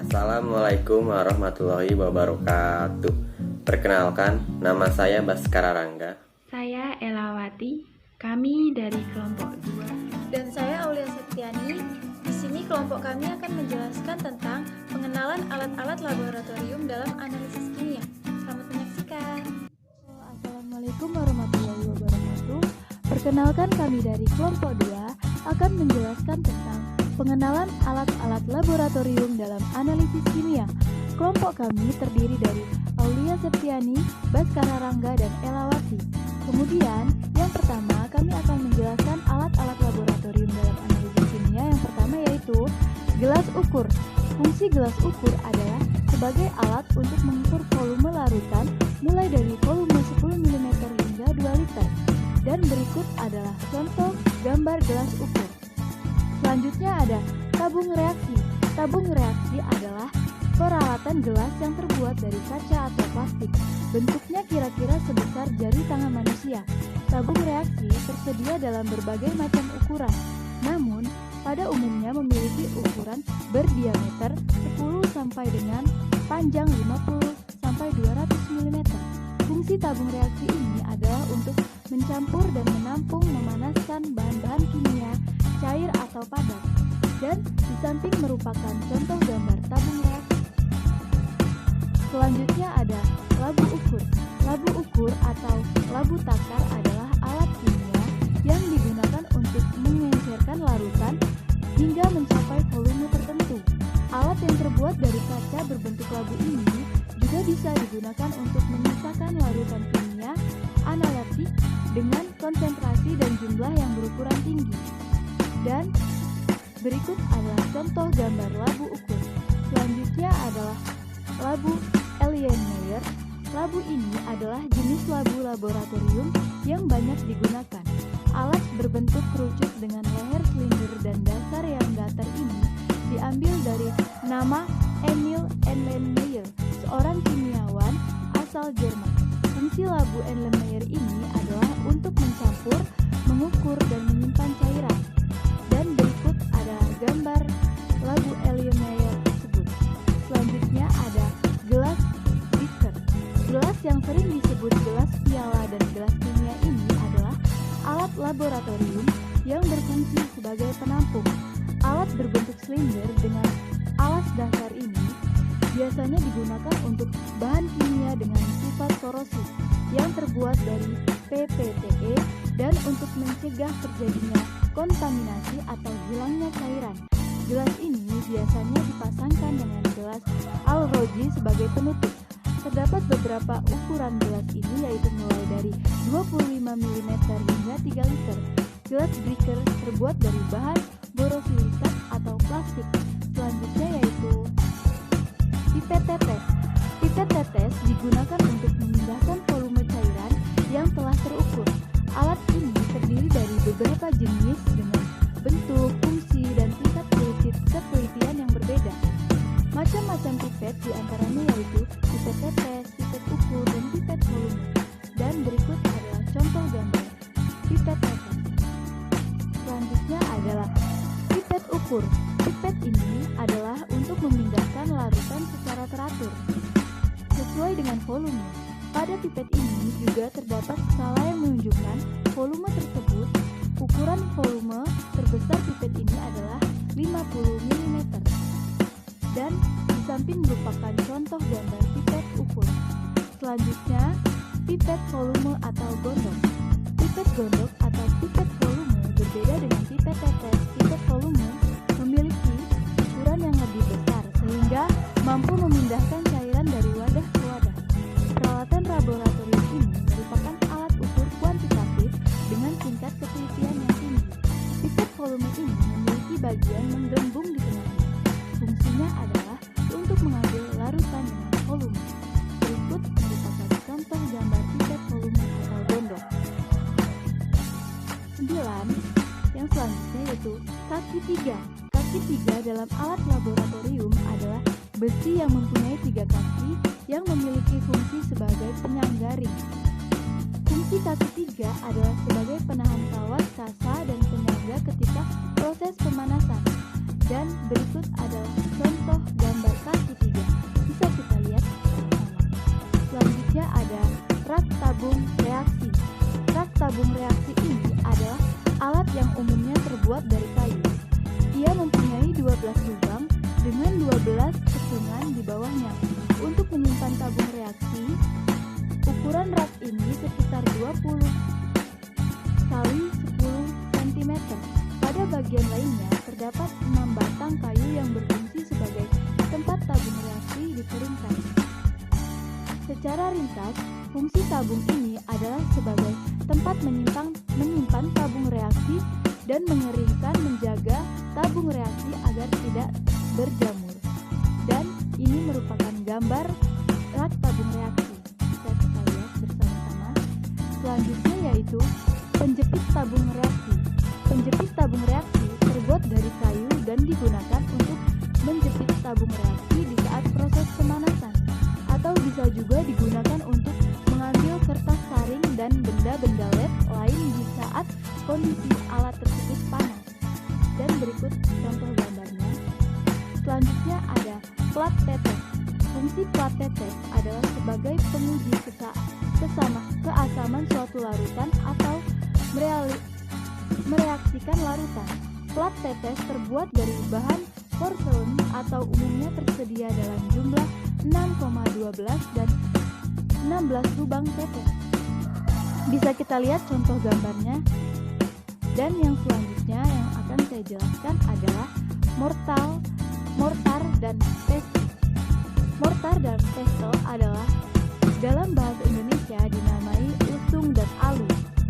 Assalamualaikum warahmatullahi wabarakatuh. Perkenalkan, nama saya Baskara Rangga. Saya Elawati, kami dari kelompok 2. Dan saya Aulia Septiani. Di sini kelompok kami akan menjelaskan tentang pengenalan alat-alat laboratorium dalam analisis kimia. Selamat menyaksikan. Assalamualaikum warahmatullahi wabarakatuh. Perkenalkan, kami dari kelompok 2 akan menjelaskan tentang pengenalan alat-alat laboratorium dalam analisis kimia. Kelompok kami terdiri dari Aulia Septiani, Baskara Rangga, dan Elawati. Kemudian, yang pertama kami akan menjelaskan alat-alat laboratorium dalam analisis kimia. Yang pertama yaitu gelas ukur. Fungsi gelas ukur adalah sebagai alat untuk mengukur volume larutan mulai dari volume 10 mm hingga 2 liter. Dan berikut adalah contoh gambar gelas ukur. Selanjutnya ada tabung reaksi. Tabung reaksi adalah peralatan gelas yang terbuat dari kaca atau plastik. Bentuknya kira-kira sebesar jari tangan manusia. Tabung reaksi tersedia dalam berbagai macam ukuran. Namun, pada umumnya memiliki ukuran berdiameter 10 sampai dengan panjang 50 sampai 200 mm. Fungsi tabung reaksi ini adalah untuk mencampur dan menampung memanaskan bahan-bahan kimia cair atau padat. Dan di samping merupakan contoh gambar tabung reaksi. Selanjutnya ada labu ukur. Labu ukur atau labu takar adalah alat kimia yang digunakan untuk mengencerkan larutan hingga mencapai volume tertentu. Alat yang terbuat dari kaca berbentuk labu ini juga bisa digunakan untuk memisahkan larutan kimia analitik dengan konsentrasi dan jumlah yang berukuran tinggi. Dan berikut adalah contoh gambar labu ukur. Selanjutnya adalah labu Erlenmeyer. Labu ini adalah jenis labu laboratorium yang banyak digunakan. Alat berbentuk kerucut dengan leher silinder dan dasar yang datar ini diambil dari nama Emil Erlenmeyer, seorang kimiawan asal Jerman. Fungsi labu Erlenmeyer ini adalah untuk mencampur, mengukur, dan menyimpan cairan. Dan berikut ada gambar labu Erlenmeyer tersebut. Selanjutnya ada gelas beaker. Gelas yang sering disebut gelas piala dan gelas kimia ini adalah alat laboratorium yang berfungsi sebagai penampung. Alat berbentuk silinder dengan alas dasar ini biasanya digunakan untuk bahan kimia dengan sifat korosif yang terbuat dari PPTE dan untuk mencegah terjadinya kontaminasi atau hilangnya cairan. Gelas ini biasanya dipasangkan dengan gelas Al-Roji sebagai penutup. Terdapat beberapa ukuran gelas ini yaitu mulai dari 25 mm hingga 3 liter. Gelas beaker terbuat dari bahan borosilikat atau plastik. Selanjutnya yaitu pipet tetes. Pipet tetes digunakan untuk memindahkan volume cairan yang telah terukur. Alat ini terdiri dari beberapa jenis dengan bentuk, fungsi, dan tingkat ketelitian yang berbeda. Macam-macam pipet diantaranya yaitu pipet tetes, pipet ukur, dan pipet volume. Dan berikut adalah contoh gambar pipet tetes. Selanjutnya adalah pipet ukur. Pipet ini adalah untuk memindahkan larutan secara teratur sesuai dengan volume. Pada pipet ini juga terdapat skala yang menunjukkan volume tersebut. Ukuran volume terbesar pipet ini adalah 50 mm. Dan di samping merupakan contoh gambar pipet ukur. Selanjutnya, pipet volume atau gondok. Pipet gondok atau pipet volume berbeda dengan pipet tetes. Pipet volume memiliki ukuran yang lebih besar sehingga mampu memindahkan cairan dari wadah ke wadah. Peralatan laboratorium ini merupakan alat ukur kuantitatif dengan tingkat ketelitian yang tinggi. Pipet volume ini memiliki bagian menggelembung di tengahnya. Fungsinya adalah untuk mengambil larutan dengan volume. Berikut merupakan contoh gambar pipet volume atau gondok. 9. Yang selanjutnya yaitu kaki 3. Kaki 3 dalam alat laboratorium adalah besi yang mempunyai 3 kaki yang memiliki fungsi sebagai penyanggaring. Fungsi kaki 3 adalah sebagai penahan kawat, kasa, dan penyangga ketika proses pemanasan. Dan berikut adalah contoh gambar kaki 3. Bisa kita lihat bersama. Selanjutnya ada rak tabung reaksi. Rak tabung reaksi ini adalah alat yang umumnya terbuat dari kayu. Ia mempunyai 12 lubang dengan 12 cekungan di bawahnya. Untuk menyimpan tabung reaksi, ukuran rak ini sekitar 20 kali 10 cm. Pada bagian lainnya terdapat 6 batang kayu yang berfungsi sebagai tempat tabung reaksi dikeringkan. Secara ringkas, fungsi tabung ini adalah sebagai tempat menyimpan tabung reaksi dan mengeringkan menjaga tabung reaksi agar tidak berjamur. Dan ini merupakan gambar rak tabung reaksi. Bisa kita lihat bersama-sama. Selanjutnya yaitu penjepit tabung reaksi. Penjepit tabung reaksi terbuat dari kayu dan digunakan untuk menjepit tabung reaksi di saat proses pemanasan, atau bisa juga digunakan untuk mengambil kertas saring dan benda-benda led lain di saat kondisi alat tersebut panas. Dan berikut contoh gambarnya. Selanjutnya ada plat tetes. Fungsi plat tetes adalah sebagai penguji keasaman suatu larutan atau mereaksikan larutan. Plat tetes terbuat dari bahan porselen atau umumnya tersedia dalam jumlah 6,12 dan 16 lubang tetes. Bisa kita lihat contoh gambarnya. Dan yang selanjutnya yang akan saya jelaskan adalah mortar dan pestle. Mortar dan pestle adalah dalam bahasa Indonesia dinamai usung dan alu.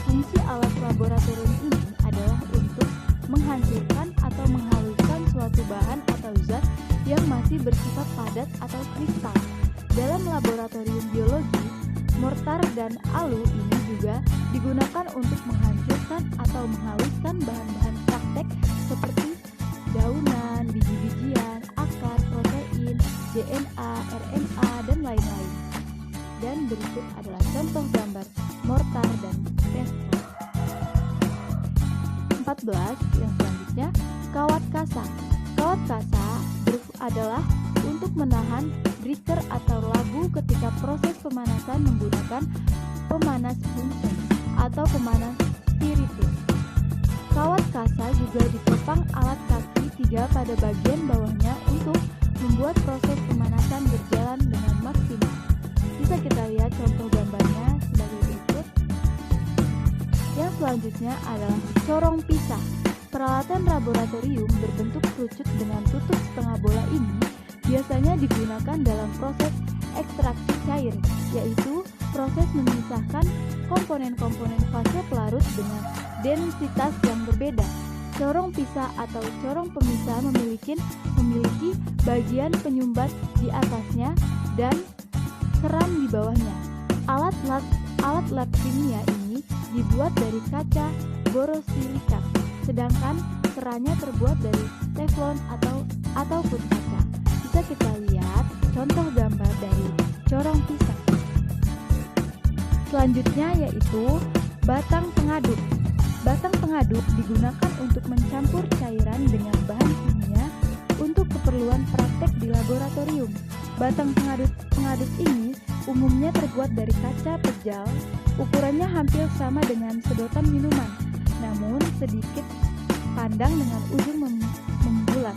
Fungsi alat laboratorium ini adalah untuk menghancurkan atau menghaluskan suatu bahan atau zat yang masih bersifat padat atau kristal. Dalam laboratorium biologi, mortar dan alu ini juga digunakan untuk menghancurkan atau menghaluskan bahan-bahan praktek seperti daunan, biji-bijian, akar, protein, DNA, RNA, dan lain-lain. Dan berikut adalah contoh gambar mortar dan pestle. 14. Yang selanjutnya, kawat kasa. Kawat kasa adalah untuk menahan breaker atau labu ketika proses pemanasan menggunakan pemanas Bunsen atau pemanas spiritus. Kawat kasa juga ditopang alat kaki 3 pada bagian bawahnya untuk membuat proses pemanasan berjalan dengan maksimal. Bisa kita lihat contoh gambarnya sebagai berikut. Yang selanjutnya adalah corong pisah. Peralatan laboratorium berbentuk kerucut dengan tutup setengah bola ini biasanya digunakan dalam proses ekstraksi cair, yaitu proses memisahkan komponen-komponen fase pelarut dengan densitas yang berbeda. Corong pisah atau corong pemisah memiliki bagian penyumbat di atasnya dan keran di bawahnya. Alat lab kimia ini dibuat dari kaca borosilikat, sedangkan kerannya terbuat dari teflon ataupun kaca. Bisa kita lihat contoh gambar dari corong pisah. Selanjutnya yaitu batang pengaduk. Batang pengaduk digunakan untuk mencampur cairan dengan bahan kimia untuk keperluan praktek di laboratorium. Batang pengaduk ini umumnya terbuat dari kaca pejal, ukurannya hampir sama dengan sedotan minuman, namun sedikit pandang dengan ujung membulat.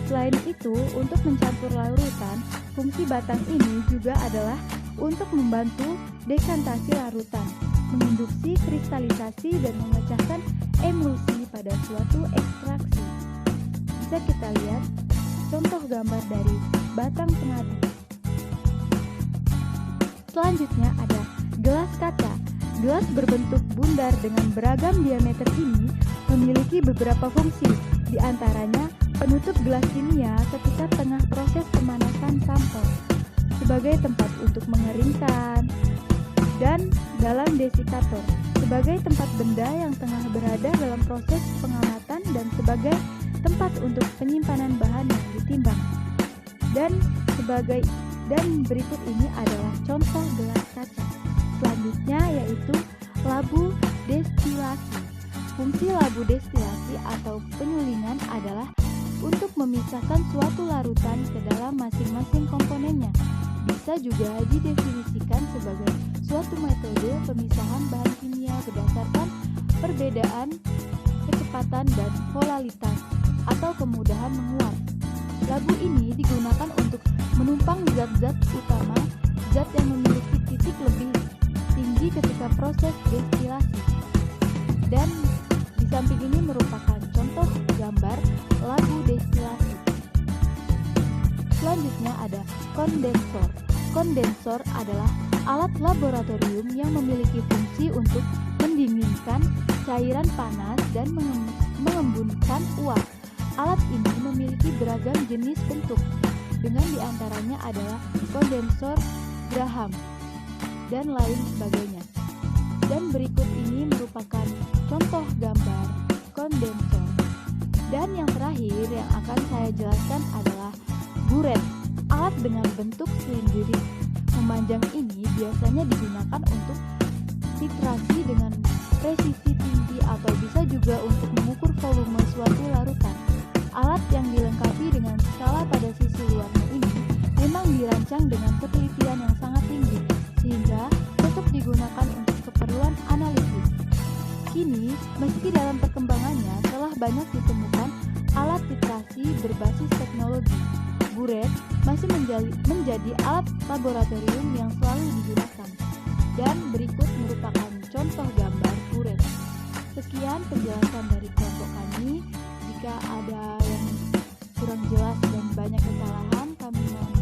Selain itu, untuk mencampur larutan, fungsi batang ini juga adalah untuk membantu dekantasi larutan, menginduksi kristalisasi dan memecahkan emulsi pada suatu ekstraksi. Bisa kita lihat contoh gambar dari batang pengaduk. Selanjutnya ada gelas kaca. Gelas berbentuk bundar dengan beragam diameter ini memiliki beberapa fungsi, di antaranya penutup gelas kimia ketika tengah proses pemanasan sampel, sebagai tempat untuk mengeringkan, dan dalam desikator, sebagai tempat benda yang tengah berada dalam proses pengawatan dan sebagai tempat untuk penyimpanan bahan yang ditimbang. Dan berikut ini adalah contoh gelas kaca. Selanjutnya yaitu labu destilasi. Fungsi labu destilasi atau penyulingan adalah untuk memisahkan suatu larutan ke dalam masing-masing komponennya. Bisa juga didefinisikan sebagai suatu metode pemisahan bahan kimia berdasarkan perbedaan kecepatan dan polaritas atau kemudahan menguap. Labu ini digunakan untuk menumpang zat-zat utama, zat yang memiliki titik lebih tinggi ketika proses destilasi. Dan di samping ini merupakan contoh gambar labu destilasi. Selanjutnya ada kondensor. Kondensor adalah alat laboratorium yang memiliki fungsi untuk mendinginkan cairan panas dan mengembunkan uap. Alat ini memiliki beragam jenis bentuk, dengan diantaranya adalah kondensor Graham dan lain sebagainya. Dan berikut ini merupakan contoh gambar kondensor. Dan yang terakhir yang akan saya jelaskan adalah buret. Alat dengan bentuk silinderik memanjang ini biasanya digunakan untuk titrasi dengan presisi tinggi atau bisa juga untuk mengukur volume suatu larutan. Alat yang dilengkapi dengan skala pada sisi luarnya ini memang dirancang dengan ketelitian yang sangat tinggi sehingga cocok digunakan untuk keperluan analisis. Kini, meski dalam perkembangannya telah banyak ditemukan alat titrasi berbasis teknologi, buret masih menjadi alat laboratorium yang selalu digunakan. Dan berikut merupakan contoh gambar buret. Sekian penjelasan dari kelompok kami. Jika ada yang kurang jelas dan banyak kesalahan, kami mohon